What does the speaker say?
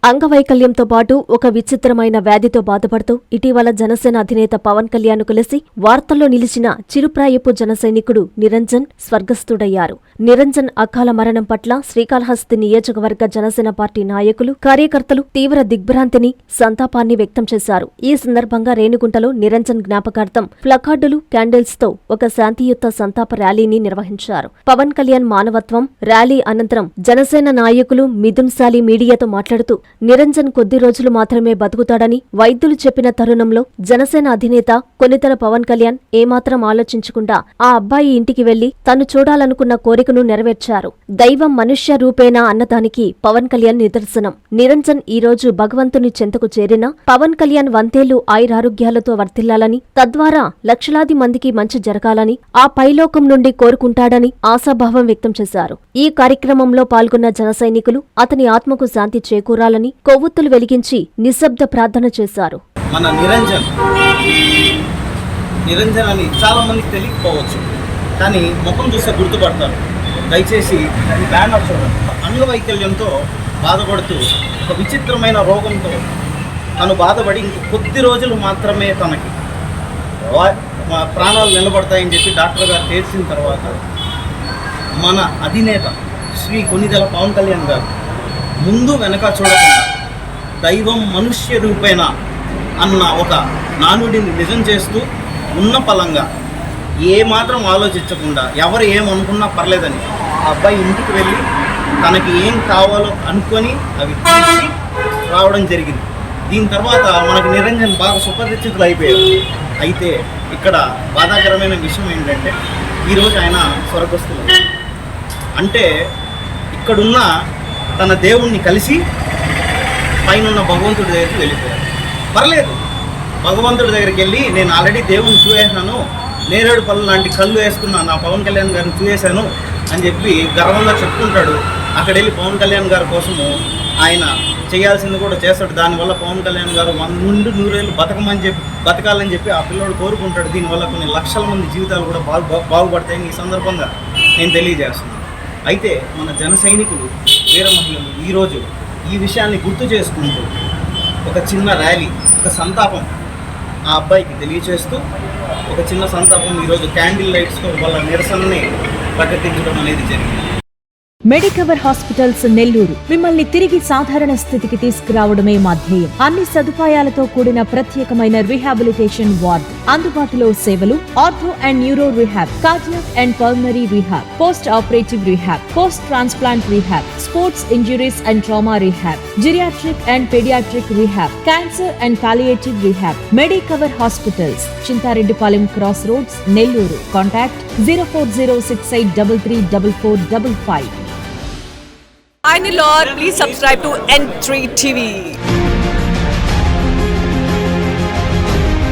అంగవైకల్యంతో పాటు ఒక విచిత్రమైన వ్యాధితో బాధపడుతూ ఇటీవల జనసేన అధినేత పవన్ కళ్యాణ్ కలిసి వార్తల్లో నిలిచిన చిరుప్రాయపు జనసైనికుడు నిరంజన్ స్వర్గస్థుడయ్యారు. నిరంజన్ అకాల మరణం పట్ల శ్రీకాళహస్తి నియోజకవర్గ జనసేన పార్టీ నాయకులు, కార్యకర్తలు తీవ్ర దిగ్భ్రాంతిని, సంతాపాన్ని వ్యక్తం చేశారు. ఈ సందర్భంగా రేణిగుంటలో నిరంజన్ జ్ఞాపకార్థం ప్లకార్డులు, క్యాండిల్స్ తో ఒక శాంతియుత సంతాప ర్యాలీని నిర్వహించారు. పవన్ కళ్యాణ్ మానవత్వం ర్యాలీ అనంతరం జనసేన నాయకులు మిథున్ సాలి మీడియాతో మాట్లాడుతూ నిరంజన్ కొద్ది రోజులు మాత్రమే బతుకుతాడని వైద్యులు చెప్పిన తరుణంలో జనసేన అధినేత కొనితెల పవన్ కళ్యాణ్ ఏమాత్రం ఆలోచించకుండా ఆ అబ్బాయి ఇంటికి వెళ్లి తను చూడాలనుకున్న కోరికను నెరవేర్చారు. దైవం మనుష్య రూపేణా అన్నదానికి పవన్ కళ్యాణ్ నిదర్శనం. నిరంజన్ ఈ రోజు భగవంతుని చెంతకు చేరినా పవన్ కళ్యాణ్ వందేళ్లు ఆయురారోగ్యాలతో వర్ధిల్లాలని, తద్వారా లక్షలాది మందికి మంచి జరగాలని, ఆ పైలోకం నుండి కోరుకుంటాడని ఆశాభావం వ్యక్తం చేశారు. ఈ కార్యక్రమంలో పాల్గొన్న జనసైనికులు అతని ఆత్మకు శాంతి చేకూరాలని కొవ్వొత్తులు వెలిగించి నిశ్శబ్ద ప్రార్థన చేశారు. మన నిరంజన్ అని చాలా మందికి తెలియకపోవచ్చు, కానీ ముఖం చూస్తే గుర్తుపడతారు. దయచేసి బ్యానర్ చూడండి. అంగవైకల్యంతో బాధపడుతూ ఒక విచిత్రమైన రోగంతో తను బాధపడి ఇంక కొద్ది రోజులు మాత్రమే తనకి ప్రాణాలు నిలబడతాయని చెప్పి డాక్టర్ గారు తేల్చిన తర్వాత మన అధినేత శ్రీ కొనిదెల పవన్ కళ్యాణ్ గారు ముందు వెనక చూడకుండా దైవం మనుష్య రూపేణ అన్న ఒక నానుడిని నిజం చేస్తూ ఉన్న పలంగా ఏమాత్రం ఆలోచించకుండా ఎవరు ఏమనుకున్నా పర్లేదని ఆ అబ్బాయి ఇంటికి వెళ్ళి తనకి ఏం కావాలో అనుకొని అవి తీసి రావడం జరిగింది. దీని తర్వాత మనకు నిరంజన్ బాగా సుపరిచితులు అయిపోయారు. అయితే ఇక్కడ బాధాకరమైన విషయం ఏంటంటే ఈరోజు ఆయన స్వర్గస్థులు. అంటే ఇక్కడున్న తన దేవుణ్ణి కలిసి పైన భగవంతుడి దగ్గరికి వెళ్ళిపోయారు. పర్లేదు, భగవంతుడి దగ్గరికి వెళ్ళి నేను ఆల్రెడీ దేవుణ్ణి చూసేసాను, నేరేడు పళ్ళు లాంటి కళ్ళు వేసుకున్నాను, నా పవన్ కళ్యాణ్ గారిని చూసేశాను అని చెప్పి గర్వంగా చెప్పుకుంటాడు. అక్కడ వెళ్ళి పవన్ కళ్యాణ్ గారి కోసము ఆయన చేయాల్సింది కూడా చేస్తాడు. దానివల్ల పవన్ కళ్యాణ్ గారు 100 నుండి 100 ఏళ్ళు బతకాలని చెప్పి ఆ పిల్లోడు కోరుకుంటాడు. దీనివల్ల కొన్ని లక్షల మంది జీవితాలు కూడా బాగుపడతాయని ఈ సందర్భంగా నేను తెలియజేస్తున్నాను. అయితే మన జన సైనికులు, వీర మహిళలు ఈరోజు ఈ విషయాన్ని గుర్తు చేసుకుంటూ ఒక చిన్న ర్యాలీ, ఒక సంతాపం ఆ అబ్బాయికి తెలియచేస్తూ ఒక చిన్న సంతాపం ఈరోజు క్యాండిల్ లైట్స్తో వాళ్ళ నిరసనని ప్రకటించడం అనేది జరిగింది. మెడికవర్ హాస్పిటల్స్ నెల్లూరు మిమ్మల్ని తిరిగి సాధారణ స్థితికి తీసుకురావడమే మా ధ్యేయం. అన్ని సదుపాయాలతో కూడిన ప్రత్యేకమైన రీహాబిలిటేషన్ వార్డ్, అందుబాటులో సేవలు ortho and neuro rehab, cardiac and pulmonary rehab, post operative rehab, post transplant rehab, sports injuries and trauma rehab, geriatric and paediatric rehab, cancer and palliative rehab. Medicover hospitals, Chintareddypalem cross roads, Nellore. Contact 0406833455. Hi Nilor, please subscribe to N3 TV.